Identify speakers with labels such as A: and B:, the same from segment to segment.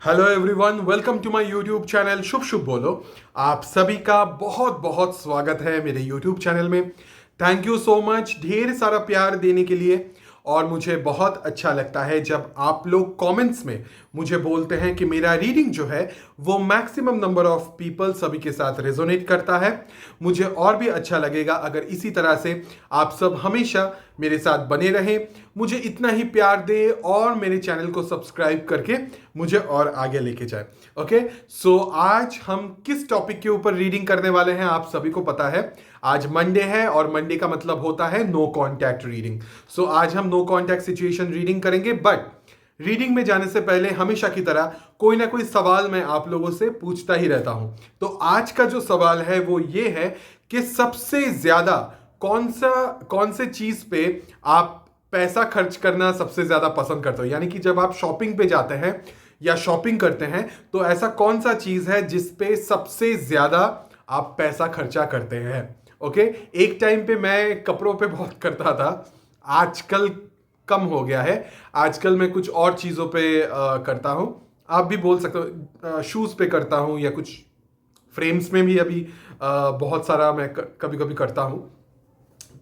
A: Hello everyone, welcome to my YouTube channel Shubh Shubh Bolo. आप सभी का बहुत बहुत स्वागत है मेरे यूट्यूब चैनल में। थैंक यू सो मच ढेर सारा प्यार देने के लिए। और मुझे बहुत अच्छा लगता है जब आप लोग कमेंट्स में मुझे बोलते हैं कि मेरा रीडिंग जो है वो मैक्सिमम नंबर ऑफ पीपल सभी के साथ रेजोनेट करता है। मुझे और भी अच्छा लगेगा अगर इसी तरह से आप सब हमेशा मेरे साथ बने रहें, मुझे इतना ही प्यार दे और मेरे चैनल को सब्सक्राइब करके मुझे और आगे लेके जाए। ओके, सो आज हम किस टॉपिक के ऊपर रीडिंग करने वाले हैं आप सभी को पता है। आज मंडे है और मंडे का मतलब होता है नो कॉन्टैक्ट रीडिंग। सो आज हम नो कॉन्टैक्ट सिचुएशन रीडिंग करेंगे, बट रीडिंग में जाने से पहले हमेशा की तरह कोई ना कोई सवाल मैं आप लोगों से पूछता ही रहता हूं। तो आज का जो सवाल है वो ये है कि सबसे ज्यादा कौन से चीज पे आप पैसा खर्च करना सबसे ज्यादा पसंद करते हो। यानी कि जब आप शॉपिंग पे जाते हैं या शॉपिंग करते हैं तो ऐसा कौन सा चीज है जिस पे सबसे ज्यादा आप पैसा खर्चा करते हैं। ओके, एक टाइम पे मैं कपड़ों पे बहुत करता था, आजकल कम हो गया है। आजकल मैं कुछ और चीज़ों पे करता हूँ। आप भी बोल सकते हो शूज़ पे करता हूँ या कुछ फ्रेम्स में भी अभी बहुत सारा मैं कभी कभी करता हूँ।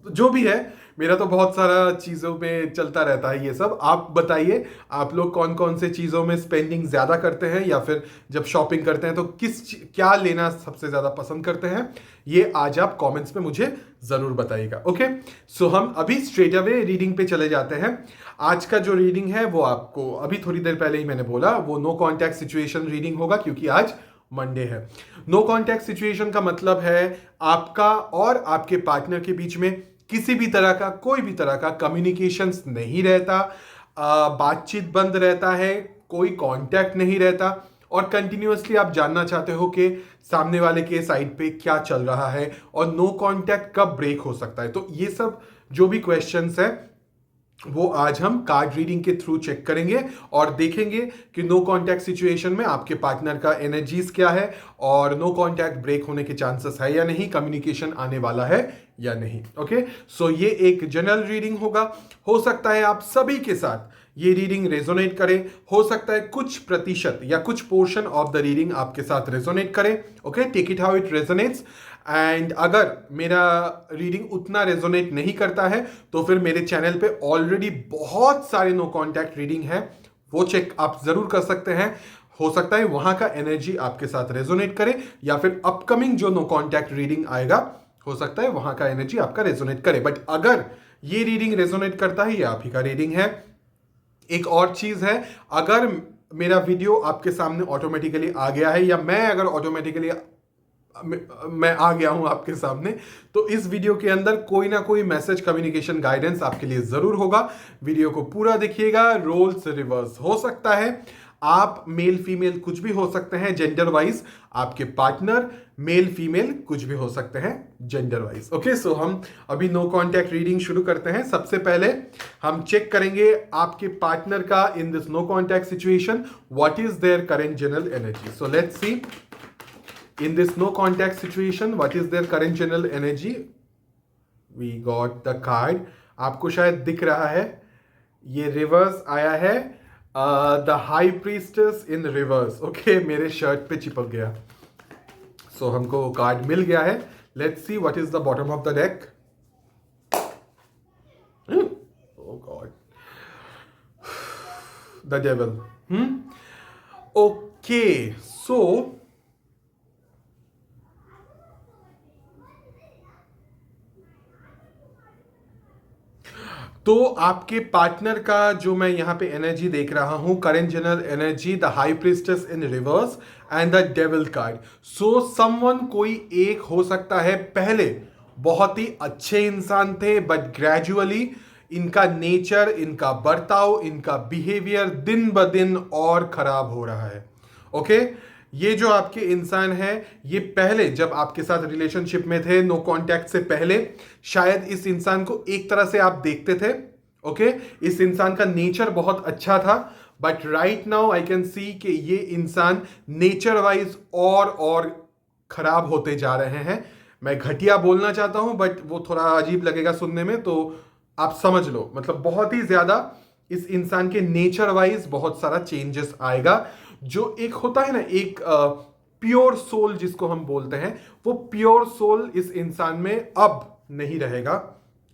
A: जो भी है, मेरा तो बहुत सारा चीज़ों में चलता रहता है ये सब। आप बताइए, आप लोग कौन कौन से चीज़ों में स्पेंडिंग ज़्यादा करते हैं या फिर जब शॉपिंग करते हैं तो क्या लेना सबसे ज़्यादा पसंद करते हैं, ये आज आप कमेंट्स में मुझे ज़रूर बताइएगा। ओके, सो हम अभी स्ट्रेट अवे रीडिंग पे चले जाते हैं। आज का जो रीडिंग है वो आपको अभी थोड़ी देर पहले ही मैंने बोला, वो नो कॉन्टैक्ट सिचुएशन रीडिंग होगा क्योंकि आज मंडे है। नो कॉन्टैक्ट सिचुएशन का मतलब है आपका और आपके पार्टनर के बीच में किसी भी तरह का कोई भी तरह का कम्युनिकेशंस नहीं रहता, बातचीत बंद रहता है, कोई कांटेक्ट नहीं रहता और कंटिन्यूअसली आप जानना चाहते हो कि सामने वाले के साइड पे क्या चल रहा है और नो कांटेक्ट कब ब्रेक हो सकता है। तो ये सब जो भी क्वेश्चंस है वो आज हम कार्ड रीडिंग के थ्रू चेक करेंगे और देखेंगे कि नो कांटेक्ट सिचुएशन में आपके पार्टनर का एनर्जीज क्या है और नो कांटेक्ट ब्रेक होने के चांसेस है या नहीं, कम्युनिकेशन आने वाला है या नहीं। ओके, सो ये एक जनरल रीडिंग होगा। हो सकता है आप सभी के साथ ये रीडिंग रेजोनेट करे, हो सकता है कुछ प्रतिशत या कुछ पोर्शन ऑफ द रीडिंग आपके साथ रेजोनेट करे। Okay, take it how it resonates. And अगर मेरा रीडिंग उतना रेजोनेट नहीं करता है तो फिर मेरे चैनल पे ऑलरेडी बहुत सारे नो कॉन्टैक्ट रीडिंग है, वो चेक आप जरूर कर सकते हैं। हो सकता है वहां का एनर्जी आपके साथ रेजोनेट करे या फिर अपकमिंग जो नो कॉन्टैक्ट रीडिंग आएगा हो सकता है वहां का एनर्जी आपका रेजोनेट करे। बट अगर ये रीडिंग रेजोनेट करता है, ये आप ही का रीडिंग है। एक और चीज है, अगर मेरा वीडियो आपके सामने ऑटोमेटिकली आ गया है या मैं अगर ऑटोमेटिकली मैं आ गया हूं आपके सामने, तो इस वीडियो के अंदर कोई ना कोई मैसेज कम्युनिकेशन गाइडेंस आपके लिए जरूर होगा। वीडियो को पूरा देखिएगा। रोल्स रिवर्स हो सकता है, आप मेल फीमेल कुछ भी हो सकते हैं जेंडर वाइज, आपके पार्टनर मेल फीमेल कुछ भी हो सकते हैं जेंडर वाइज। ओके, सो हम अभी नो कॉन्टैक्ट रीडिंग शुरू करते हैं। सबसे पहले हम चेक करेंगे आपके पार्टनर का in this no contact situation what is their current general energy. So let's see in this no contact situation what is their current general energy. We got the card, आपको शायद दिख रहा है, ये reverse आया है, the high priestess in reverse. Okay, मेरे shirt पे चिपक गया। सो हमको कार्ड मिल गया है। Let's see what is the bottom of the deck. Oh God, the devil. Okay, so तो आपके पार्टनर का जो मैं यहां पे एनर्जी देख रहा हूं, current general energy, the high priestess in reverse and the devil card. So someone कोई एक हो सकता है, पहले बहुत ही अच्छे इंसान थे बट ग्रेजुअली इनका नेचर, इनका बर्ताव, इनका बिहेवियर दिन ब दिन और खराब हो रहा है। ओके, ये जो आपके इंसान है, ये पहले जब आपके साथ रिलेशनशिप में थे, नो कांटेक्ट से पहले, शायद इस इंसान को एक तरह से आप देखते थे। ओके, इस इंसान का नेचर बहुत अच्छा था but right now I can see कि ये इंसान नेचर वाइज और खराब होते जा रहे हैं। मैं घटिया बोलना चाहता हूं बट वो थोड़ा अजीब लगेगा सुनने में, तो आप समझ लो, मतलब बहुत ही ज्यादा इस इंसान के नेचर वाइज बहुत सारा चेंजेस आएगा। जो एक होता है ना, एक प्योर सोल जिसको हम बोलते हैं, वो प्योर सोल इस इंसान में अब नहीं रहेगा,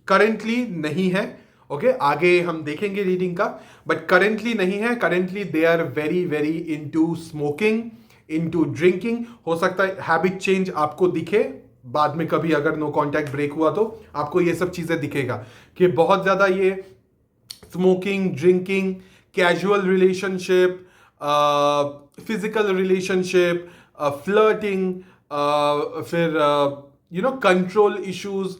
A: करेंटली नहीं है। ओके, आगे हम देखेंगे रीडिंग का, बट करेंटली नहीं है। Currently they are very very into smoking, into drinking. हो सकता है हैबिट चेंज आपको दिखे बाद में, कभी अगर नो कांटेक्ट ब्रेक हुआ तो आपको ये सब चीजें दिखेगा कि बहुत ज्यादा ये smoking, drinking, casual relationship, physical relationship, flirting, फिर कंट्रोल इश्यूज,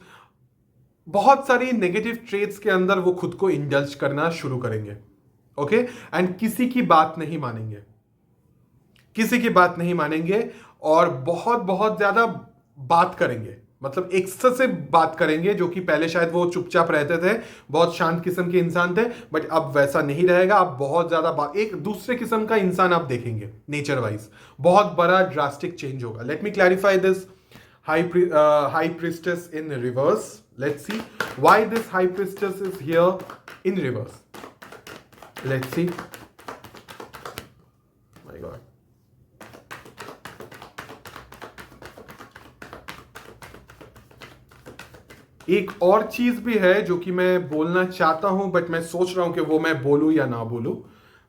A: बहुत सारी नेगेटिव ट्रेट्स के अंदर वो खुद को इंडल्ज करना शुरू करेंगे। ओके, एंड किसी की बात नहीं मानेंगे, किसी की बात नहीं मानेंगे, और बहुत बहुत ज्यादा बात करेंगे, मतलब एक्सेसिव बात करेंगे, जो कि पहले शायद वो चुपचाप रहते थे, बहुत शांत किस्म के इंसान थे, बट अब वैसा नहीं रहेगा। आप बहुत ज्यादा बात, एक दूसरे किस्म का इंसान आप देखेंगे नेचर वाइज, बहुत बड़ा ड्रास्टिक चेंज होगा। Let me clarify this high priestess in reverse. Let's see why this high priestess is here in reverse. Let's see. My God. एक और चीज भी है जो कि मैं बोलना चाहता हूं, बट मैं सोच रहा हूं कि वो मैं बोलूं या ना बोलूं,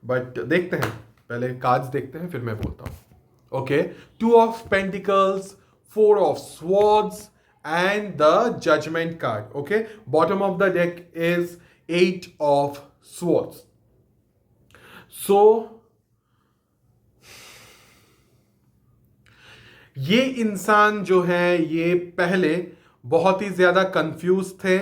A: बट देखते हैं, पहले कार्ड्स देखते हैं फिर मैं बोलता हूं। Okay, 2 of pentacles, 4 of swords, and the judgment card. Okay, bottom of the deck is 8 of swords. So ये इंसान जो है ये पहले बहुत ही ज्यादा कंफ्यूज थे,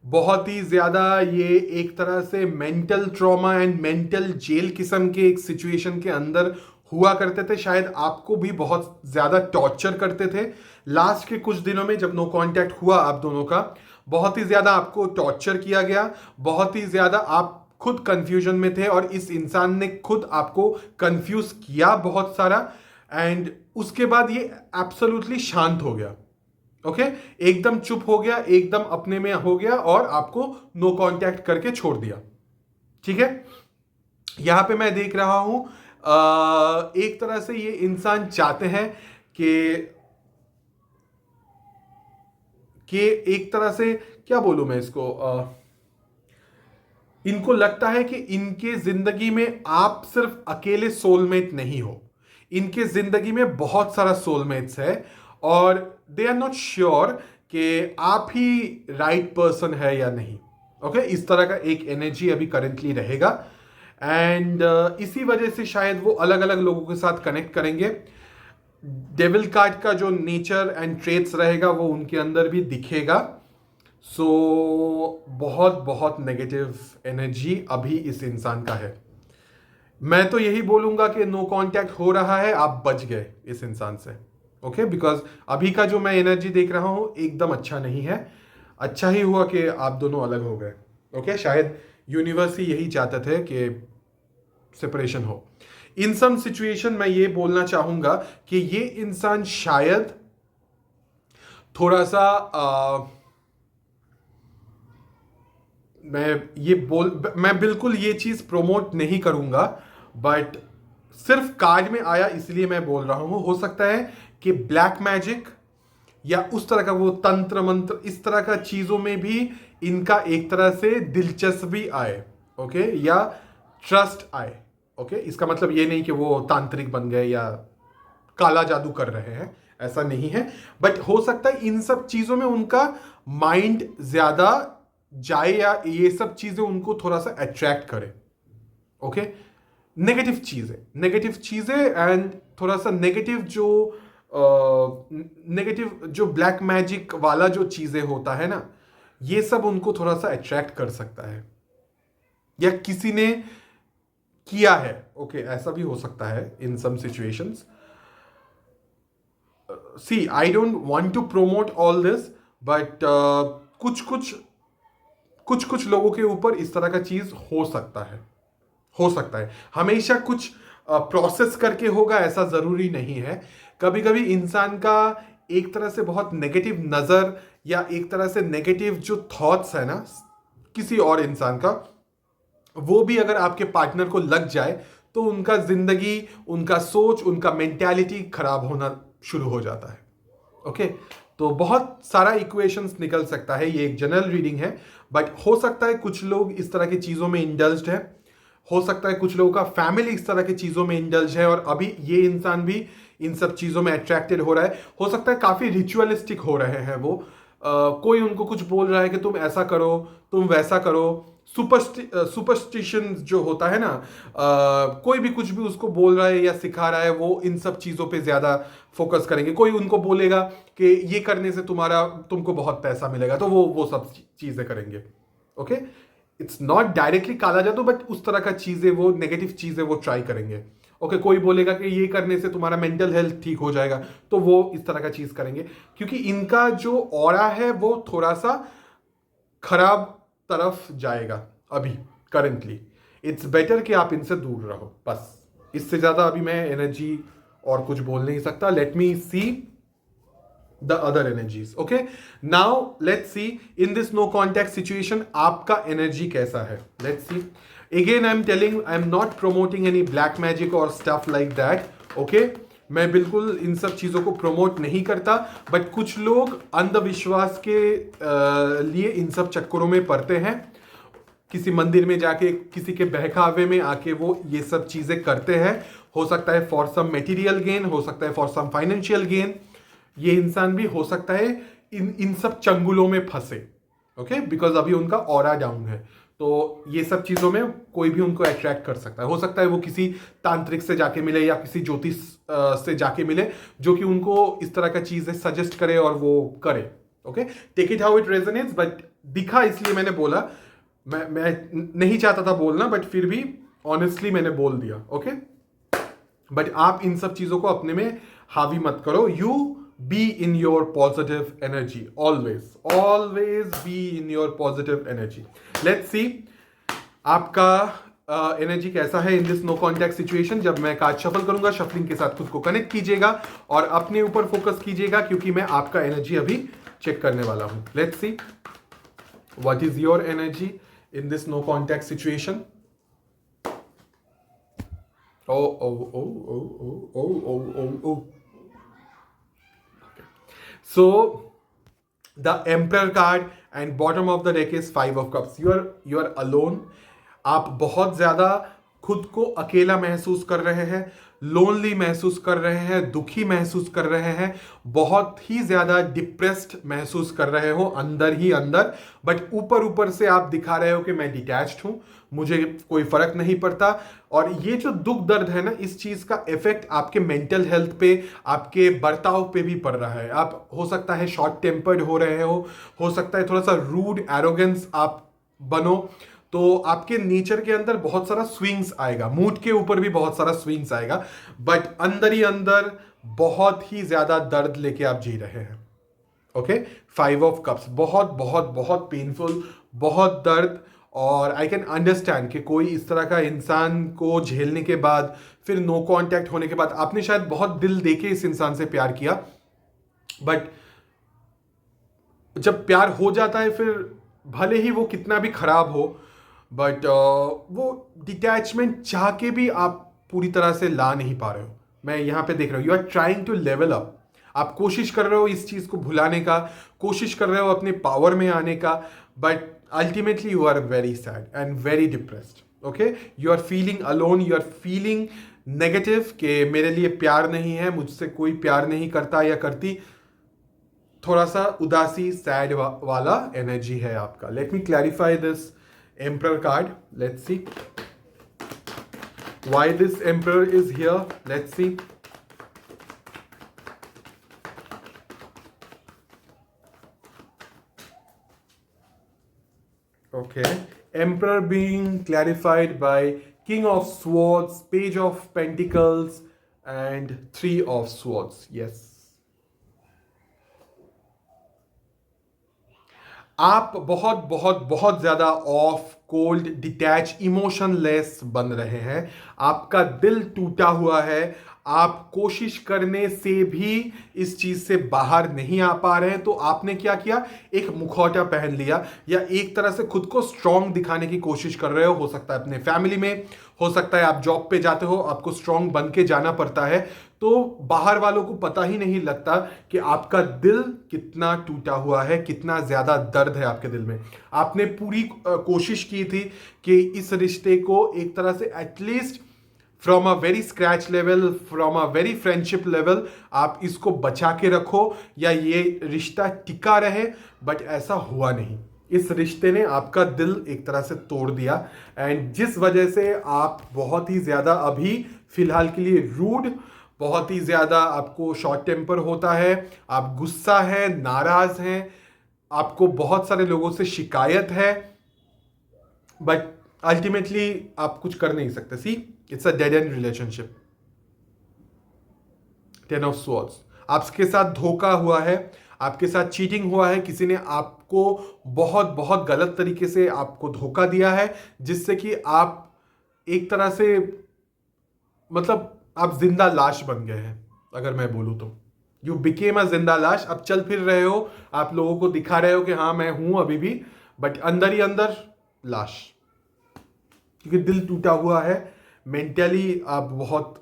A: बहुत ही ज्यादा ये एक तरह से mental trauma and mental jail किस्म के एक सिचुएशन के अंदर हुआ करते थे। शायद आपको भी बहुत ज्यादा टॉर्चर करते थे लास्ट के कुछ दिनों में, जब नो कांटेक्ट हुआ आप दोनों का, बहुत ही ज्यादा आपको टॉर्चर किया गया, बहुत ही ज्यादा आप खुद कंफ्यूजन में थे, और इस इंसान ने खुद आपको कंफ्यूज किया बहुत सारा, एंड उसके बाद ये एब्सोल्युटली शांत हो गया। ओके, एकदम चुप हो गया, एकदम अपने में हो गया, और आपको नो कांटेक्ट करके छोड़ दिया। ठीक है, यहां पे मैं देख रहा हूं एक तरह से ये इंसान चाहते हैं कि एक तरह से क्या बोलूं मैं इसको, इनको लगता है कि इनके जिंदगी में आप सिर्फ अकेले सोलमेट नहीं हो, इनके जिंदगी में बहुत सारा सोलमेट्स है, और दे आर नॉट श्योर कि आप ही राइट पर्सन है या नहीं। ओके, इस तरह का एक एनर्जी अभी करेंटली रहेगा, एंड इसी वजह से शायद वो अलग अलग लोगों के साथ कनेक्ट करेंगे। डेविल कार्ड का जो नेचर एंड ट्रेट्स रहेगा वो उनके अंदर भी दिखेगा। सो बहुत बहुत नेगेटिव एनर्जी अभी इस इंसान का है। मैं तो यही बोलूंगा कि नो कांटेक्ट हो रहा है, आप बच गए इस इंसान से। ओके, बिकॉज अभी का जो मैं एनर्जी देख रहा हूं एकदम अच्छा नहीं है। अच्छा ही हुआ कि आप दोनों अलग हो गए। ओके, शायद यूनिवर्स ही यही चाहते थे कि सेपरेशन हो। इन सम सिचुएशन मैं ये बोलना चाहूंगा कि ये इंसान शायद थोड़ा सा मैं बिल्कुल ये चीज प्रोमोट नहीं करूंगा, बट सिर्फ कार्ड में आया इसलिए मैं बोल रहा हूं। हो सकता है कि ब्लैक मैजिक या उस तरह का वो तंत्र मंत्र, इस तरह का चीजों में भी इनका एक तरह से दिलचस्पी आए। ओके, या ट्रस्ट आए। ओके, इसका मतलब ये नहीं कि वो तांत्रिक बन गए या काला जादू कर रहे हैं, ऐसा नहीं है, बट हो सकता है इन सब चीजों में उनका माइंड ज्यादा जाए, या ये सब चीजें उनको थोड़ा सा अट्रैक्ट करे। ओके, नेगेटिव चीजें एंड थोड़ा सा नेगेटिव जो ब्लैक मैजिक वाला जो चीजें होता है ना, ये सब उनको थोड़ा सा अट्रैक्ट कर सकता है, या किसी ने किया है। ओके, ऐसा भी हो सकता है in some situations. See, I don't want to promote all this, but कुछ लोगों के ऊपर इस तरह का चीज हो सकता है। हमेशा कुछ प्रोसेस करके होगा ऐसा जरूरी नहीं है। कभी कभी इंसान का एक तरह से बहुत नेगेटिव नजर, या एक तरह से नेगेटिव जो थॉट्स है ना किसी और इंसान का, वो भी अगर आपके पार्टनर को लग जाए तो उनका जिंदगी, उनका सोच, उनका मेंटालिटी खराब होना शुरू हो जाता है। ओके, तो बहुत सारा इक्वेशंस निकल सकता है, ये एक जनरल रीडिंग है, बट हो सकता है कुछ लोग इस तरह की चीजों में इंडल्ज्ड है, हो सकता है कुछ लोगों का फैमिली इस तरह की चीजों में इंडल्ज है और अभी ये इंसान भी इन सब चीजों में अट्रैक्टेड हो रहा है। हो सकता है काफी रिचुअलिस्टिक हो रहे हैं वो, कोई उनको कुछ बोल रहा है कि तुम ऐसा करो, तुम वैसा करो। सुपरस्टिशन जो होता है ना, कोई भी कुछ भी उसको बोल रहा है या सिखा रहा है, वो इन सब चीजों पे ज्यादा फोकस करेंगे। कोई उनको बोलेगा कि ये करने से तुमको बहुत पैसा मिलेगा, तो वो सब चीजें करेंगे। ओके, इट्स नॉट डायरेक्टली काला जादू, बट उस तरह का चीजें, वो नेगेटिव चीजें वो ट्राई करेंगे। ओके, कोई बोलेगा कि ये करने से तुम्हारा मेंटल हेल्थ ठीक हो जाएगा, तो वो इस तरह का चीज करेंगे, क्योंकि इनका जो ऑरा है वो थोड़ा सा खराब तरफ जाएगा अभी करंटली। इट्स बेटर कि आप इनसे दूर रहो, बस। इससे ज्यादा अभी मैं एनर्जी और कुछ बोल नहीं सकता। Let me see the other energies. Okay, now let's see in this no contact situation आपका energy कैसा है। Let's see. Again I'm telling, I'm not promoting any black magic or stuff like that. Okay, मैं बिल्कुल इन सब चीज़ों को promote नहीं करता, बट कुछ लोग अंधविश्वास के लिए इन सब चक्करों में पड़ते हैं। किसी मंदिर में जाके, किसी के बहकावे में आके वो ये सब चीज़ें करते हैं। हो सकता है फॉर सम मेटीरियल गेन, हो सकता है फॉर सम फाइनेंशियल गेन। ये इंसान भी हो सकता है इन सब चंगुलों में फंसे। ओके, बिकॉज अभी उनका ऑरा डाउन है, तो ये सब चीजों में कोई भी उनको अट्रैक्ट कर सकता है। हो सकता है वो किसी तांत्रिक से जाके मिले या किसी ज्योतिष से जाके मिले, जो कि उनको इस तरह का चीजें सजेस्ट करे और वो करे। Okay, take it how it resonates, but दिखा इसलिए मैंने बोला। मैं नहीं चाहता था बोलना, बट फिर भी ऑनेस्टली मैंने बोल दिया। ओके, बट आप इन सब चीजों को अपने में हावी मत करो। You be in your positive energy, always be in your positive energy. Let's see आपका एनर्जी कैसा है in this no contact situation. जब मैं कार्ड शफल करूंगा, शफलिंग के साथ खुद को कनेक्ट कीजिएगा और अपने ऊपर फोकस कीजिएगा, क्योंकि मैं आपका एनर्जी अभी चेक करने वाला हूं। Let's see what is your energy in this no contact situation. ओ ओ ओ ओ ओ ओ ओ ओ So the Emperor card and bottom of the deck is 5 of Cups. You are alone. आप बहुत ज्यादा खुद को अकेला महसूस कर रहे हैं, लोनली महसूस कर रहे हैं, दुखी महसूस कर रहे हैं, बहुत ही ज्यादा डिप्रेस्ड महसूस कर रहे हो अंदर ही अंदर। बट ऊपर से आप दिखा रहे हो कि मैं डिटैच्ड हूं, मुझे कोई फर्क नहीं पड़ता। और ये जो दुख दर्द है ना, इस चीज का इफेक्ट आपके मेंटल हेल्थ पे, आपके बर्ताव पे भी पड़ रहा है। आप हो सकता है शॉर्ट टेम्पर्ड हो रहे हो सकता है थोड़ा सा रूड एरोगेंस आप बनो, तो आपके नेचर के अंदर बहुत सारा स्विंग्स आएगा, मूड के ऊपर भी बहुत सारा स्विंग्स आएगा, बट अंदर ही अंदर बहुत ही ज्यादा दर्द लेके आप जी रहे हैं। ओके, 5 ऑफ कप्स, बहुत बहुत बहुत पेनफुल, बहुत दर्द। और आई कैन अंडरस्टैंड कि कोई इस तरह का इंसान को झेलने के बाद, फिर नो कांटेक्ट होने के बाद, आपने शायद बहुत दिल देके इस इंसान से प्यार किया, बट जब प्यार हो जाता है, फिर भले ही वो कितना भी खराब हो, बट वो डिटैचमेंट चाह के भी आप पूरी तरह से ला नहीं पा रहे हो। मैं यहां पे देख रहा हूं, you are trying to level up. आप कोशिश कर रहे हो इस चीज को भुलाने का, कोशिश कर रहे हो अपने पावर में आने का, but ultimately you are very sad and very depressed. Okay, you are feeling alone, you are feeling negative कि मेरे लिए प्यार नहीं है, मुझसे कोई प्यार नहीं करता या करती। थोड़ा सा उदासी, सैड वाला एनर्जी है आपका। Let me clarify this Emperor card. Let's see why this Emperor is here. Let's see. Okay, Emperor being clarified by King of Swords, Page of Pentacles and 3 of Swords. Yes, आप बहुत बहुत बहुत ज्यादा of, cold, detach, emotionless बन रहे हैं। आपका दिल टूटा हुआ है, आप कोशिश करने से भी इस चीज से बाहर नहीं आ पा रहे हैं। तो आपने क्या किया, एक मुखौटा पहन लिया, या एक तरह से खुद को स्ट्रांग दिखाने की कोशिश कर रहे हो सकता है अपने फैमिली में, हो सकता है आप जॉब पे जाते हो, आपको स्ट्रांग बन के जाना पड़ता है, तो बाहर वालों को पता ही नहीं लगता कि आपका दिल कितना टूटा हुआ है, कितना ज्यादा दर्द है आपके दिल में। आपने पूरी कोशिश की थी कि इस रिश्ते को एक तरह से at least from a very scratch level, from a very friendship level, आप इसको बचा के रखो या ये रिश्ता टिका रहे, बट ऐसा हुआ नहीं। इस रिश्ते ने आपका दिल एक तरह से तोड़ दिया, एंड जिस वजह से आप बहुत ही ज्यादा अभी फिलहाल के लिए रूड, बहुत ही ज्यादा आपको शॉर्ट टेम्पर होता है, आप गुस्सा है, नाराज हैं, आपको बहुत सारे लोगों से शिकायत है, बट अल्टीमेटली आप कुछ कर नहीं सकते। See, it's a dead end relationship. 10 of swords, आपके साथ धोखा हुआ है, आपके साथ चीटिंग हुआ है, किसी ने आपको बहुत बहुत गलत तरीके से आपको धोखा दिया है, जिससे कि आप एक तरह से, मतलब आप जिंदा लाश बन गए हैं। अगर मैं बोलूं तो यू बिकेम अ जिंदा लाश। अब चल फिर रहे हो, आप लोगों को दिखा रहे हो कि हाँ मैं हूं अभी भी, बट अंदर ही अंदर लाश, क्योंकि दिल टूटा हुआ है। मेंटली आप बहुत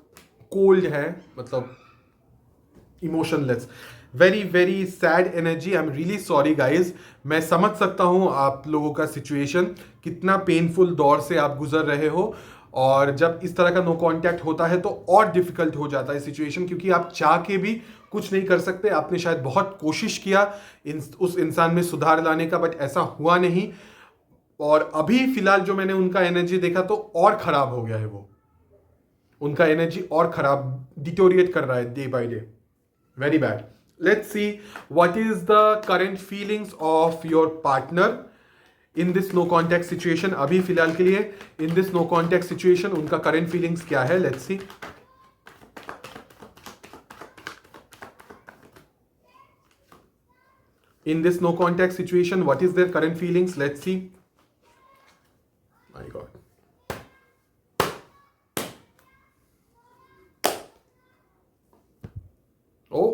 A: कोल्ड है, मतलब emotionless, very very sad energy. I am really sorry guys. मैं समझ सकता हूं आप लोगों का सिचुएशन, कितना पेनफुल दौर से आप गुजर रहे हो, और जब इस तरह का नो कांटेक्ट होता है तो और डिफिकल्ट हो जाता है सिचुएशन, क्योंकि आप चाह के भी कुछ नहीं कर सकते। आपने शायद बहुत कोशिश किया उस इंसान में सुधार लाने का, बट ऐसा हुआ नहीं। और अभी फिलहाल जो मैंने उनका एनर्जी देखा तो और खराब हो गया है, वो उनका एनर्जी और खराब डिटोरिएट कर रहा है day by day, very bad. Let's see what is the current feelings of your partner in this no contact situation. अभी फिलहाल के लिए in this no contact situation उनका करंट फीलिंग्स क्या है, let's see. In this no contact situation, what is their current feelings? Let's see. My God. Oh.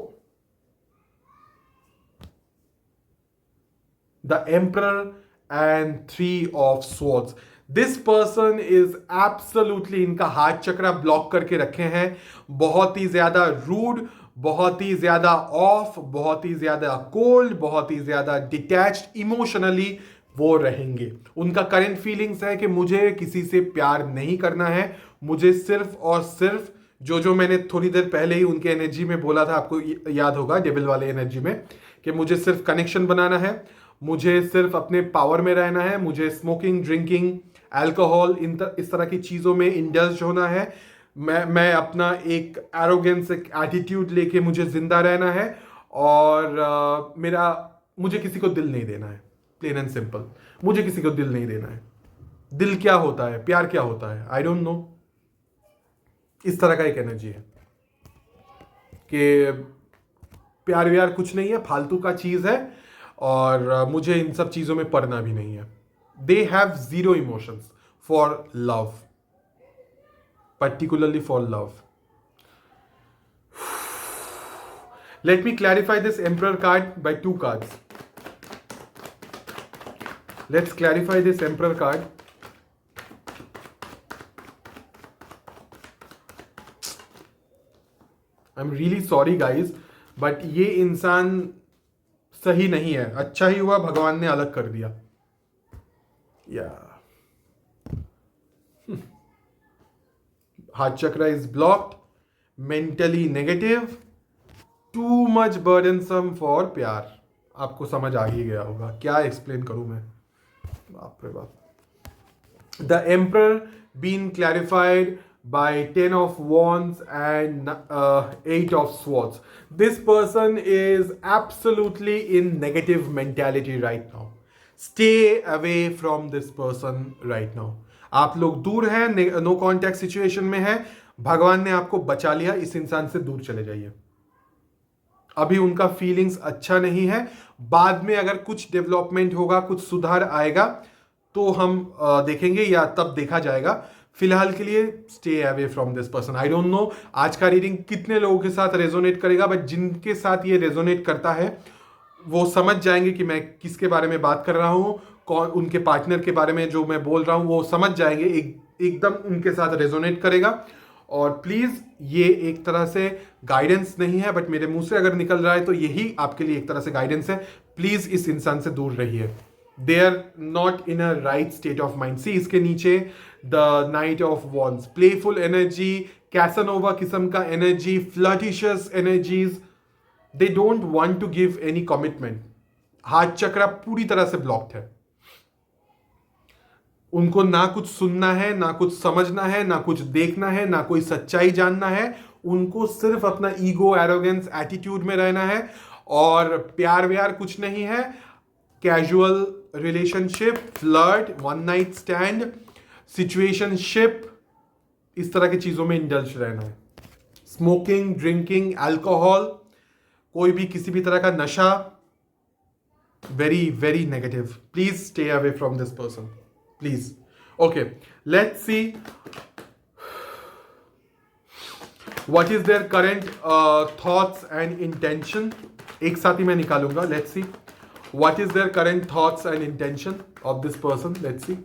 A: The Emperor and 3 of Swords. This person is absolutely, इनका हाथ चक्रा block करके रखे हैं, बहुत ही ज्यादा रूड, बहुत ही ज्यादा ऑफ, बहुत ही ज्यादा कोल्ड, बहुत ही ज्यादा डिटैच्ड इमोशनली वो रहेंगे। उनका करंट फीलिंग्स है कि मुझे किसी से प्यार नहीं करना है, मुझे सिर्फ और सिर्फ जो मैंने थोड़ी देर पहले ही उनके एनर्जी में बोला था, आपको याद होगा डेविल वाले एनर्जी में, कि मुझे सिर्फ कनेक्शन बनाना है, मुझे सिर्फ अपने पावर में रहना है, मुझे स्मोकिंग, ड्रिंकिंग, अल्कोहल, इस तरह की चीज़ों में इंडल्ज होना है, मैं अपना एक एरोगेंस, एक एटीट्यूड लेके मुझे जिंदा रहना है, और मुझे किसी को दिल नहीं देना है, प्लेन एंड सिंपल। मुझे किसी को दिल नहीं देना है। दिल क्या होता है, प्यार क्या होता है, आई डोंट नो। इस तरह का एक एनर्जी है कि प्यार व्यार कुछ नहीं है, फालतू का चीज है, और मुझे इन सब चीजों में पड़ना भी नहीं है। They have zero emotions for love, particularly for love. Let me clarify this Emperor card by 2 cards. Let's clarify this Emperor card. I'm really sorry guys, but ये इंसान सही नहीं है। अच्छा ही हुआ भगवान ने अलग कर दिया। Heart chakra is blocked, mentally negative, too much burdensome for प्यार। आपको समझ आ ही गया होगा, क्या एक्सप्लेन करूं मैं, बाप रे बाप। The Emperor being clarified by 10 of Wands and 8 of Swords. This person is absolutely in negative mentality right now. Stay away from this person right now. आप लोग दूर हैं, नो कॉन्टैक्ट सिचुएशन में है, भगवान ने आपको बचा लिया, इस इंसान से दूर चले जाइए। अभी उनका फीलिंग्स अच्छा नहीं है, बाद में अगर कुछ डेवलपमेंट होगा, कुछ सुधार आएगा तो हम देखेंगे, या तब देखा जाएगा। फिलहाल के लिए stay away from this person. I don't know आज का रीडिंग कितने लोगों के साथ रेजोनेट करेगा, बट जिनके साथ ये रेजोनेट करता है वो समझ जाएंगे कि मैं किसके बारे में बात कर रहा हूं, कौन उनके पार्टनर के बारे में जो मैं बोल रहा हूं, वो समझ जाएंगे। एक एकदम उनके साथ रेजोनेट करेगा। और प्लीज ये एक तरह से गाइडेंस नहीं है, बट मेरे मुंह से अगर निकल रहा है तो यही आपके लिए एक तरह से गाइडेंस है। प्लीज इस इंसान से दूर रहिए। They are not in a right state of mind. See इसके नीचे the knight of wands, playful energy, Casanova किस्म का energy, flirtatious energies. They don't want to give any commitment. Heart chakra पूरी तरह से ब्लॉक्ड है। उनको ना कुछ सुनना है, ना कुछ समझना है, ना कुछ देखना है, ना कोई सच्चाई जानना है। उनको सिर्फ अपना ईगो, एरोगेंस, एटीट्यूड में रहना है। और प्यार व्यार कुछ नहीं है। Casual relationship, flirt, one night stand, situationship, इस तरह की चीजों में इंडल्ज रहना है। स्मोकिंग, ड्रिंकिंग, अल्कोहल, कोई भी किसी भी तरह का नशा, very very negative. Please stay away from this person, please. Okay, let's see what is their current thoughts and intention. एक साथ ही मैं निकालूंगा। Let's see what is their current thoughts and intention of this person. Let's see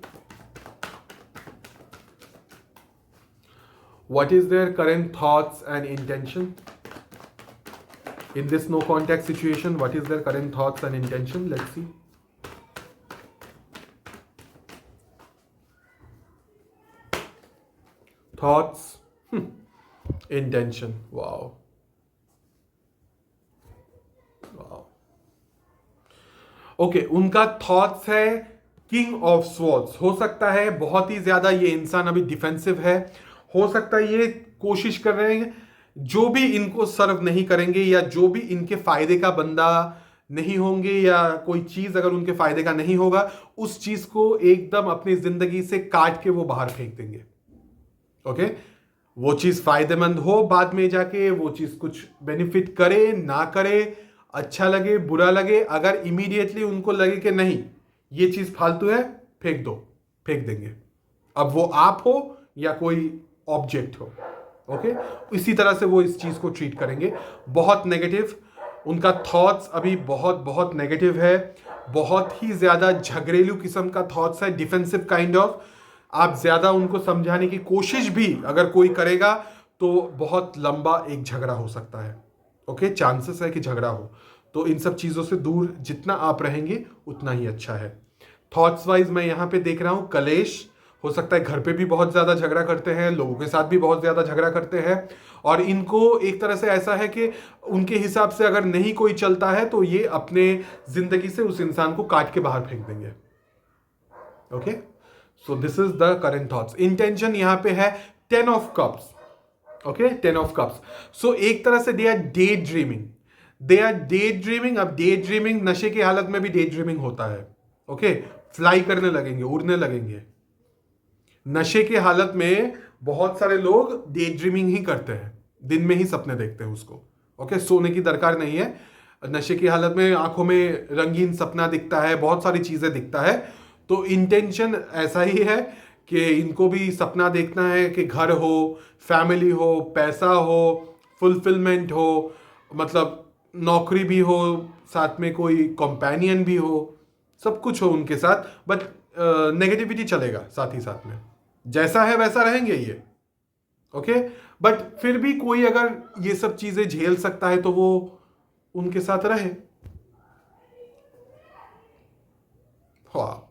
A: what is their current thoughts and intention in this no contact situation. What is their current thoughts and intention? Let's see. Thoughts, intention. Wow, wow. Okay, उनका thoughts है king of swords. हो सकता है बहुत ही ज्यादा ये इंसान अभी डिफेंसिव है। हो सकता है ये कोशिश कर रहे हैं जो भी इनको सर्व नहीं करेंगे, या जो भी इनके फायदे का बंदा नहीं होंगे, या कोई चीज अगर उनके फायदे का नहीं होगा, उस चीज को एकदम अपनी जिंदगी से काट के वो बाहर फेंक देंगे। ओके, वो चीज फायदेमंद हो बाद में जाके, वो चीज कुछ बेनिफिट करे ना करे, अच्छा लगे बुरा लगे, अगर इमीडिएटली उनको लगे कि नहीं ये चीज फालतू है, फेंक दो, फेंक देंगे। अब वो आप हो या कोई ऑब्जेक्ट हो। ओके, इसी तरह से वो इस चीज को ट्रीट करेंगे। बहुत नेगेटिव उनका थॉट्स अभी, बहुत बहुत नेगेटिव है। बहुत ही ज्यादा झगड़ेलू किस्म का थॉट्स है, डिफेंसिव काइंड ऑफ। आप ज्यादा उनको समझाने की कोशिश भी अगर कोई करेगा तो बहुत लंबा एक झगड़ा हो सकता है। ओके, चांसेस है कि झगड़ा हो। तो इन सब चीजों से दूर जितना आप रहेंगे उतना ही अच्छा है। थॉट्स वाइज मैं यहां पे देख रहा हूं कलेश। हो सकता है घर पे भी बहुत ज्यादा झगड़ा करते हैं, लोगों के साथ भी बहुत ज्यादा झगड़ा करते हैं। और इनको एक तरह से ऐसा है कि उनके हिसाब से अगर नहीं कोई चलता है तो ये अपने जिंदगी से उस इंसान को काट के बाहर फेंक देंगे। Okay, so this is the current thoughts. Intention यहां पे है 10 of cups. Okay, 10 of cups. So एक तरह से they are day dreaming, they are day dreaming. अब डे ड्रीमिंग, नशे की हालत में भी डे ड्रीमिंग होता है। ओके, फ्लाई करने लगेंगे, उड़ने लगेंगे। नशे की हालत में बहुत सारे लोग डे ड्रीमिंग ही करते हैं, दिन में ही सपने देखते हैं उसको। ओके, सोने की दरकार नहीं है। नशे की हालत में आंखों में रंगीन सपना दिखता है, बहुत सारी चीजें दिखता है। तो इंटेंशन ऐसा ही है कि इनको भी सपना देखना है कि घर हो, फैमिली हो, पैसा हो, फुलफिलमेंट हो, मतलब नौकरी भी हो, साथ में कोई कंपेनियन भी हो, सब कुछ हो उनके साथ। बट नेगेटिविटी चलेगा साथ ही साथ में, जैसा है वैसा रहेंगे ये। ओके, बट फिर भी कोई अगर ये सब चीजें झेल सकता है तो वो उनके साथ रहे। हाँ,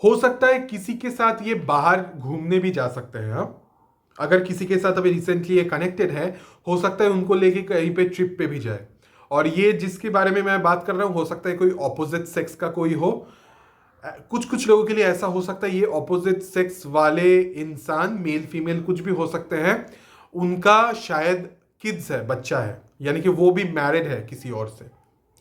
A: हो सकता है किसी के साथ ये बाहर घूमने भी जा सकते हैं। हाँ, अगर किसी के साथ अभी रिसेंटली ये कनेक्टेड है, हो सकता है उनको लेके कहीं पे ट्रिप पे भी जाए। और ये जिसके बारे में मैं बात कर रहा हूं, हो सकता है कोई ऑपोजिट सेक्स का कोई हो। कुछ कुछ लोगों के लिए ऐसा हो सकता है ये ऑपोजिट सेक्स वाले इंसान, मेल फीमेल कुछ भी हो सकते हैं, उनका शायद किड्स है, बच्चा है, यानी कि वो भी मैरिड है किसी और से।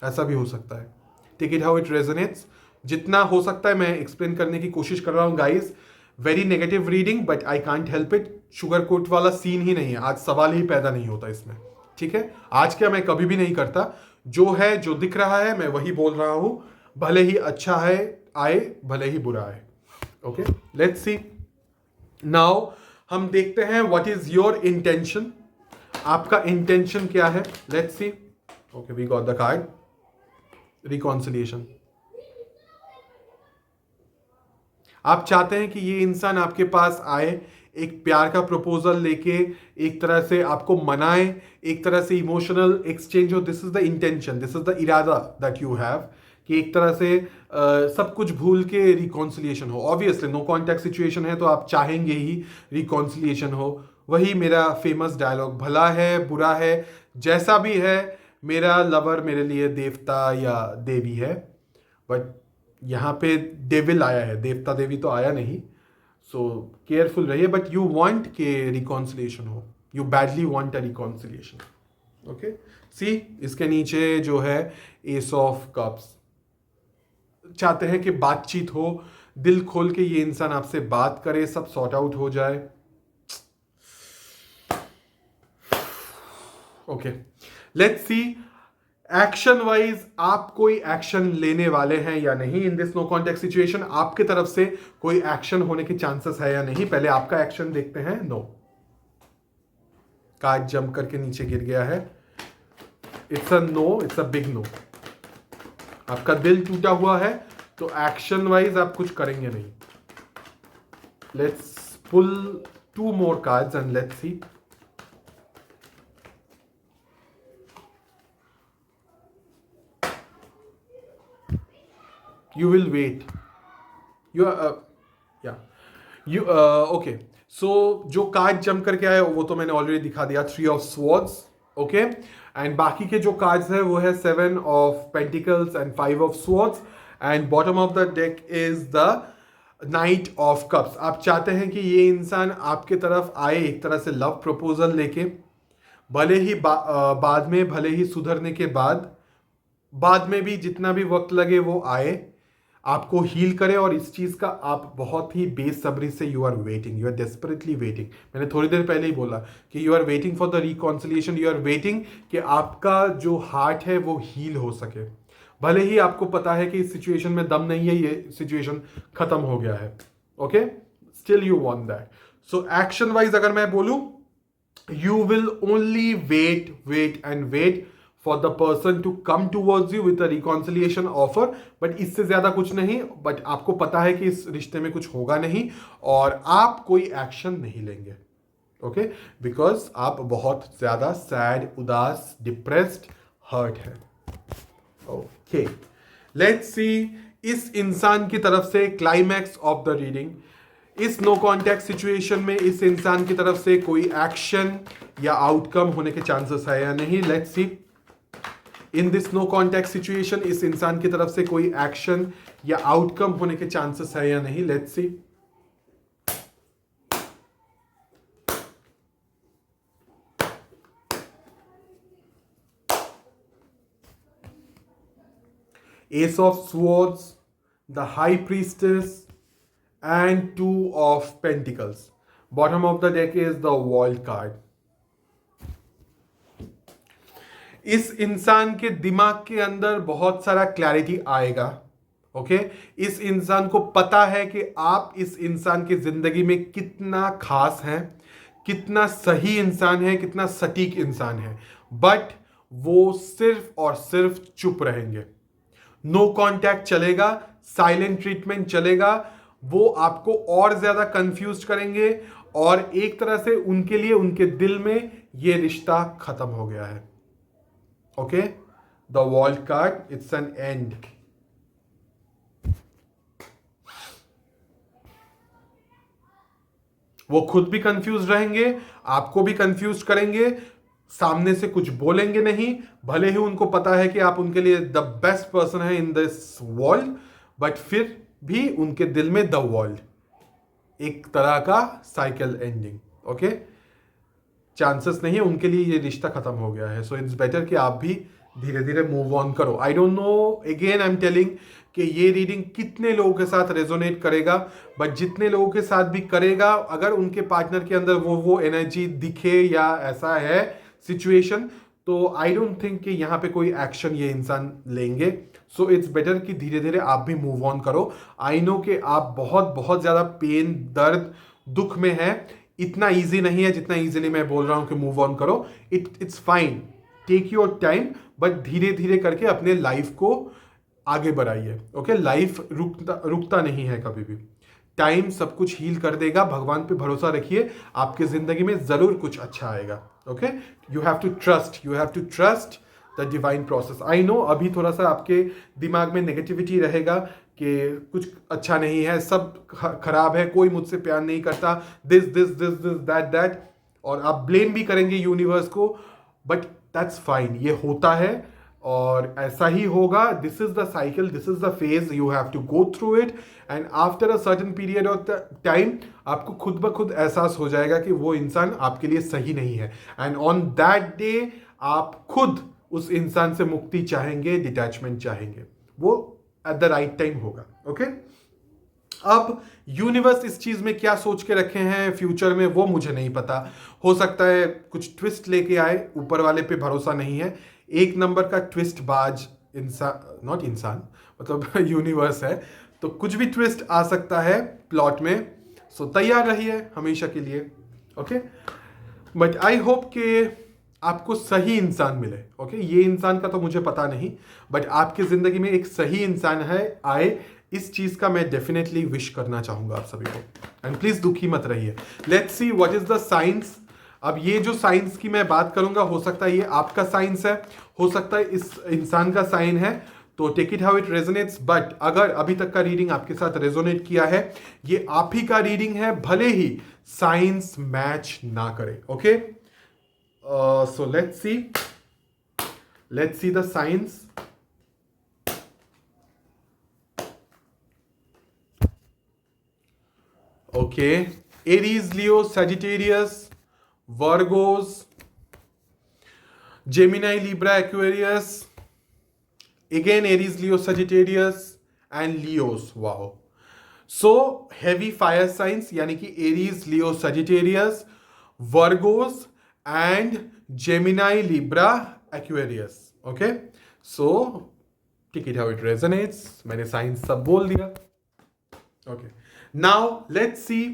A: ऐसा भी हो सकता है। Take it how it resonates. जितना हो सकता है मैं एक्सप्लेन करने की कोशिश कर रहा हूं guys. Very negative reading, but I can't help it. Sugar coat वाला सीन ही नहीं है आज, सवाल ही पैदा नहीं होता इसमें। ठीक है, आज क्या मैं कभी भी नहीं करता। जो है, जो दिख रहा है, मैं वही बोल रहा हूं। भले ही अच्छा है आए, भले ही बुरा आए। Okay, let's see now. हम देखते हैं व्हाट इज योर इंटेंशन। आपका इंटेंशन क्या है? Let's see. Okay, we got the card reconciliation. आप चाहते हैं कि ये इंसान आपके पास आए, एक प्यार का प्रपोजल लेके, एक तरह से आपको मनाए, एक तरह से इमोशनल एक्सचेंज हो। This is the intention, this is the इरादा दैट यू हैव, कि एक तरह से सब कुछ भूल के रिकॉन्सिलिएशन हो। ऑब्वियसली नो कॉन्टैक्ट सिचुएशन है तो आप चाहेंगे ही रिकॉन्सिलिएशन हो। वही मेरा फेमस डायलॉग, भला है बुरा है जैसा भी है, मेरा लवर मेरे लिए देवता या देवी है। बट यहाँ पे डेविल आया है, देवता देवी तो आया नहीं। सो केयरफुल रहिए, बट यू वांट के रिकॉन्सिलिएशन हो, you badly want a reconciliation. Okay, see इसके नीचे जो है एस ऑफ कप्स, चाहते हैं कि बातचीत हो, दिल खोल के ये इंसान आपसे बात करे, सब सॉर्ट आउट हो जाए। Okay, let's see action wise आप कोई एक्शन लेने वाले हैं या नहीं in this no contact situation. आपके तरफ से कोई एक्शन होने के चांसेस है या नहीं, पहले आपका एक्शन देखते हैं। नो, कार्ड जंप करके नीचे गिर गया है। It's a no, it's a big no. आपका दिल टूटा हुआ है तो एक्शन वाइज आप कुछ करेंगे नहीं। Let's pull 2 more cards and let's see. You will wait. You are yeah. You okay. So जो कार्ड जंप करके आया वो तो मैंने ऑलरेडी दिखा दिया, 3 of swords. ओके, एंड बाकी के जो कार्ड्स है वो है 7 of pentacles and 5 of swords, and bottom of the deck is the knight of cups. आप चाहते हैं कि ये इंसान आपके तरफ आए एक तरह से लव प्रपोजल लेके, भले ही बाद में, भले ही सुधरने के बाद में भी जितना भी वक्त लगे वो आए, आपको हील करे। और इस चीज का आप बहुत ही बेसब्री से you are waiting, you are desperately waiting. मैंने थोड़ी देर पहले ही बोला कि you are waiting for the reconciliation, you are waiting कि आपका जो हार्ट है वो हील हो सके। भले ही आपको पता है कि इस सिचुएशन में दम नहीं है, ये सिचुएशन खत्म हो गया है। Okay, still you want that. So action wise अगर मैं बोलूं, you will only wait and wait for the person to come towards you with a reconciliation offer, but इससे ज्यादा कुछ नहीं। बट आपको पता है कि इस रिश्ते में कुछ होगा नहीं और आप कोई एक्शन नहीं लेंगे। ओके, बिकॉज आप बहुत ज्यादा सैड, उदास, डिप्रेस्ड, हर्ट है। ओके, लेट्स सी इस इंसान की तरफ से क्लाइमैक्स ऑफ द रीडिंग। इस नो कॉन्टैक्ट सिचुएशन में इस इंसान की तरफ से कोई एक्शन या आउटकम होने के चांसेस है या नहीं। Let's see in this no contact situation इस इंसान की तरफ से कोई एक्शन या आउटकम होने के चांसेस है या नहीं। Let's C. S of swords, the high priestess and 2 of pentacles. Bottom of the deck is the world card. इस इंसान के दिमाग के अंदर बहुत सारा क्लैरिटी आएगा। ओके, इस इंसान को पता है कि आप इस इंसान की जिंदगी में कितना खास हैं, कितना सही इंसान है, कितना सटीक इंसान है, बट वो सिर्फ और सिर्फ चुप रहेंगे। नो कॉन्टैक्ट चलेगा, साइलेंट ट्रीटमेंट चलेगा, वो आपको और ज्यादा कंफ्यूज करेंगे और एक तरह से उनके लिए, उनके दिल में ये रिश्ता खत्म हो गया है। Okay, the world card, it's an end. वो खुद भी कंफ्यूज रहेंगे, आपको भी कंफ्यूज करेंगे, सामने से कुछ बोलेंगे नहीं, भले ही उनको पता है कि आप उनके लिए द बेस्ट पर्सन है इन दिस वर्ल्ड, बट फिर भी उनके दिल में द वर्ल्ड, एक तरह का साइकिल एंडिंग। ओके, चांसेस नहीं है, उनके लिए ये रिश्ता खत्म हो गया है। सो इट्स बेटर कि आप भी धीरे धीरे मूव ऑन करो। I don't know, again I am telling कि ये रीडिंग कितने लोगों के साथ रेजोनेट करेगा, बट जितने लोगों के साथ भी करेगा, अगर उनके पार्टनर के अंदर वो एनर्जी दिखे या ऐसा है सिचुएशन, तो आई डोंट थिंक कि यहाँ पे कोई एक्शन ये इंसान लेंगे। सो इट्स बेटर कि धीरे धीरे आप भी मूव ऑन करो। आई नो कि आप बहुत बहुत ज्यादा पेन, दर्द, दुख में है। इतना इजी नहीं है जितना इजीली मैं बोल रहा हूं कि मूव ऑन करो। It's fine, take your time, but धीरे धीरे करके अपने लाइफ को आगे बढ़ाइए। ओके, लाइफ रुकता नहीं है कभी भी। टाइम सब कुछ हील कर देगा। भगवान पे भरोसा रखिए, आपके जिंदगी में जरूर कुछ अच्छा आएगा। Okay, you have to trust the divine process. I know अभी थोड़ा सा आपके दिमाग में नेगेटिविटी रहेगा कि कुछ अच्छा नहीं है, सब खराब है, कोई मुझसे प्यार नहीं करता, this this this this that that, और आप ब्लेम भी करेंगे यूनिवर्स को। बट दैट्स फाइन, ये होता है और ऐसा ही होगा। This is the cycle, this is the phase, you have to go through it, and after a certain period of time आपको खुद ब खुद एहसास हो जाएगा कि वो इंसान आपके लिए सही नहीं है, एंड ऑन दैट डे आप खुद उस इंसान से मुक्ति चाहेंगे, डिटैचमेंट चाहेंगे, वो एट द राइट टाइम होगा। ओके, अब यूनिवर्स इस चीज में क्या सोच के रखे हैं फ्यूचर में वो मुझे नहीं पता। हो सकता है कुछ ट्विस्ट लेके आए, ऊपर वाले पे भरोसा नहीं है। एक नंबर का ट्विस्ट बाज इंसान, नॉट इंसान, मतलब यूनिवर्स है, तो कुछ भी ट्विस्ट आ सकता है प्लॉट में। सो तैयार रहिए हमेशा के लिए। ओके, बट आई होप कि आपको सही इंसान मिले। ओके, ये इंसान का तो मुझे पता नहीं, बट आपकी जिंदगी में एक सही इंसान है आए, इस चीज का मैं डेफिनेटली विश करना चाहूंगा आप सभी को। एंड प्लीज दुखी मत रहिए। Let's see what is the science. अब ये जो साइंस की मैं बात करूंगा, हो सकता है ये आपका साइंस है, हो सकता है इस इंसान का साइन है, तो take it how it resonates. But अगर अभी तक का रीडिंग आपके साथ रेजोनेट किया है, ये आप ही का रीडिंग है, भले ही साइंस मैच ना करे। Okay, so let's see the signs. Okay, Aries, Leo, Sagittarius, Virgos, Gemini, Libra, Aquarius, again Aries, Leo, Sagittarius and Leos. Wow, so heavy fire signs यानी कि Aries, Leo, Sagittarius, Virgos and Gemini, Libra, Aquarius. Okay, so take it how it resonates. मैंने science सब बोल दिया। Okay, now let's see,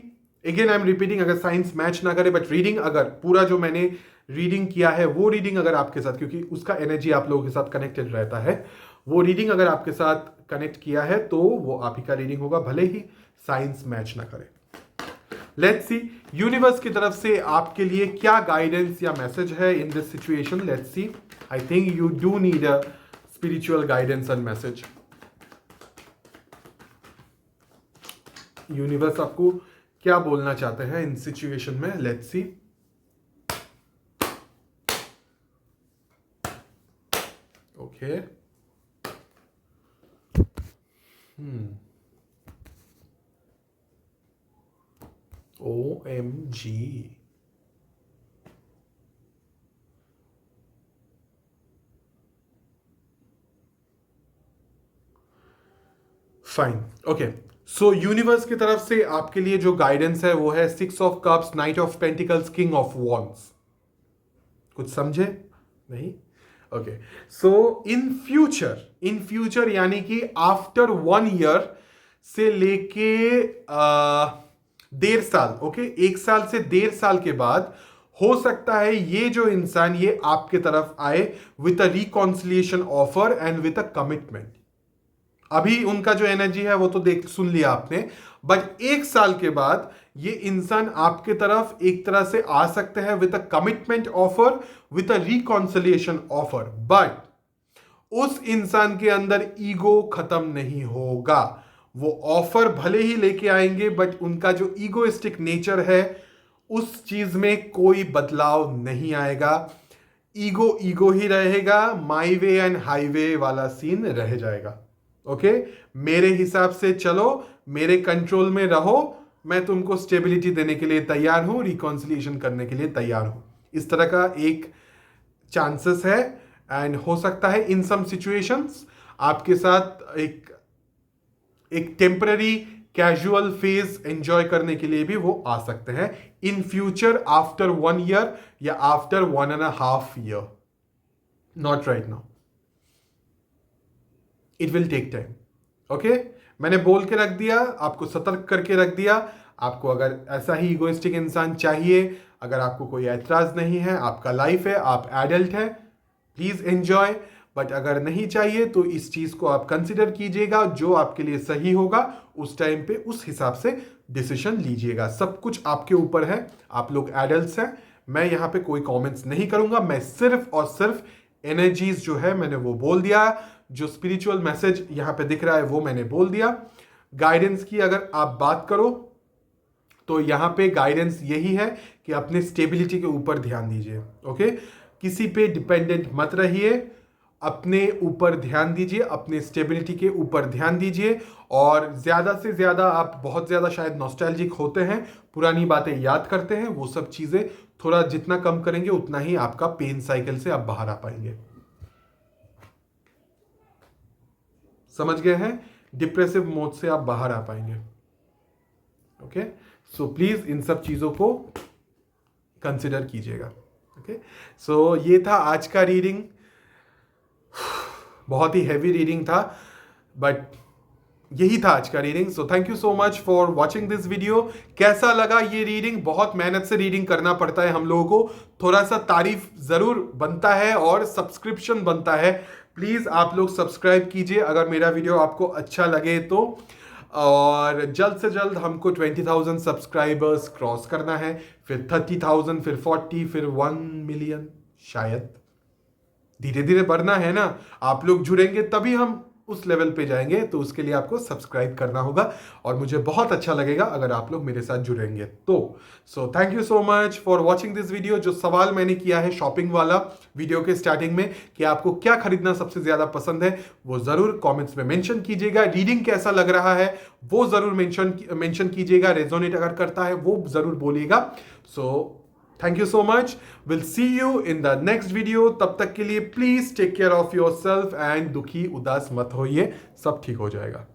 A: again I'm repeating, अगर science match ना करे but reading, अगर पूरा जो मैंने रीडिंग किया है वो रीडिंग अगर आपके साथ, क्योंकि उसका एनर्जी आप लोगों के साथ कनेक्टेड रहता है, वो रीडिंग अगर आपके साथ कनेक्ट किया है तो वो आप ही का रीडिंग होगा, भले ही साइंस मैच ना करे। लेट्स सी यूनिवर्स की तरफ से आपके लिए क्या गाइडेंस या मैसेज है in this situation. Let's see, I think you do need a spiritual guidance and message. Universe आपको क्या बोलना चाहते हैं इन सिचुएशन में। Let's see, okay, OMG, fine. Okay, so universe की तरफ से आपके लिए जो गाइडेंस है वो है 6 of cups, night of pentacles, king of wands. कुछ समझे नहीं? ओके, सो इन फ्यूचर यानी कि आफ्टर 1 ईयर से लेके 1.5 साल, ओके, 1 साल से 1.5 साल के बाद हो सकता है ये जो इंसान ये आपके तरफ आए with a reconciliation offer and with a commitment. अभी उनका जो एनर्जी है वो तो सुन लिया आपने, बट 1 साल के बाद ये इंसान आपके तरफ एक तरह से आ सकते हैं with a commitment offer, with a reconciliation offer. But उस इंसान के अंदर ईगो खत्म नहीं होगा। वो ऑफर भले ही लेके आएंगे बट उनका जो ईगोइस्टिक नेचर है उस चीज में कोई बदलाव नहीं आएगा। ईगो ही रहेगा, माई वे एंड हाईवे वाला सीन रह जाएगा। ओके, मेरे हिसाब से चलो, मेरे कंट्रोल में रहो, मैं तुमको स्टेबिलिटी देने के लिए तैयार हूं, रिकॉन्सिलिएशन करने के लिए तैयार हूं, इस तरह का एक चांसेस है। एंड हो सकता है इन सम सिचुएशंस आपके साथ एक टेम्पररी कैजुअल फेज एंजॉय करने के लिए भी वो आ सकते हैं इन फ्यूचर, आफ्टर 1 ईयर या after 1.5 year, not right now, it will take time. Okay, मैंने बोल के रख दिया, आपको सतर्क करके रख दिया। आपको अगर ऐसा ही इगोइस्टिक इंसान चाहिए, अगर आपको कोई ऐतराज नहीं है, आपका लाइफ है, आप एडल्ट है, प्लीज एंजॉय। बट अगर नहीं चाहिए तो इस चीज़ को आप कंसिडर कीजिएगा, जो आपके लिए सही होगा उस टाइम पे उस हिसाब से डिसीजन लीजिएगा। सब कुछ आपके ऊपर है, आप लोग एडल्ट्स हैं। मैं यहाँ पे कोई कमेंट्स नहीं करूँगा, मैं सिर्फ और सिर्फ एनर्जीज जो है मैंने वो बोल दिया, जो स्पिरिचुअल मैसेज यहाँ पे दिख रहा है वो मैंने बोल दिया। गाइडेंस की अगर आप बात करो तो यहाँ पे गाइडेंस यही है कि अपने स्टेबिलिटी के ऊपर ध्यान दीजिए। ओके, किसी पे डिपेंडेंट मत रहिए, अपने ऊपर ध्यान दीजिए, अपने स्टेबिलिटी के ऊपर ध्यान दीजिए। और ज़्यादा से ज़्यादा आप बहुत ज़्यादा शायद नॉस्टैल्जिक होते हैं, पुरानी बातें याद करते हैं, वो सब चीज़ें थोड़ा जितना कम करेंगे उतना ही आपका पेन साइकिल से आप बाहर आ पाएंगे। समझ गए हैं? डिप्रेसिव मोड से आप बाहर आ पाएंगे। ओके, सो प्लीज इन सब चीजों को कंसिडर कीजिएगा। ओके, सो ये था आज का रीडिंग। बहुत ही हैवी रीडिंग था, बट यही था आज का reading. So thank you so much for watching this video. कैसा लगा ये रीडिंग? बहुत मेहनत से रीडिंग करना पड़ता है हम लोगों को, थोड़ा सा तारीफ जरूर बनता है और सब्सक्रिप्शन बनता है। प्लीज आप लोग सब्सक्राइब कीजिए अगर मेरा वीडियो आपको अच्छा लगे तो। और जल्द से जल्द हमको 20,000 सब्सक्राइबर्स क्रॉस करना है, फिर 30,000, फिर 40, फिर 1 मिलियन, शायद धीरे धीरे बढ़ना है ना। आप लोग जुड़ेंगे तभी हम उस लेवल पे जाएंगे, तो उसके लिए आपको सब्सक्राइब करना होगा और मुझे बहुत अच्छा लगेगा अगर आप लोग मेरे साथ जुड़ेंगे तो। सो thank you so much for watching this video. जो सवाल मैंने किया है शॉपिंग वाला वीडियो के स्टार्टिंग में कि आपको क्या खरीदना सबसे ज्यादा पसंद है, वो जरूर कमेंट्स में मेंशन कीजिएगा। रीडिंग कैसा लग रहा है वो जरूर मेंशन कीजिएगा। रेजोनेट अगर करता है वो जरूर बोलिएगा। So thank you so much, will see you in the next video. तब तक के लिए please take care of yourself and दुखी उदास मत होइए, सब ठीक हो जाएगा।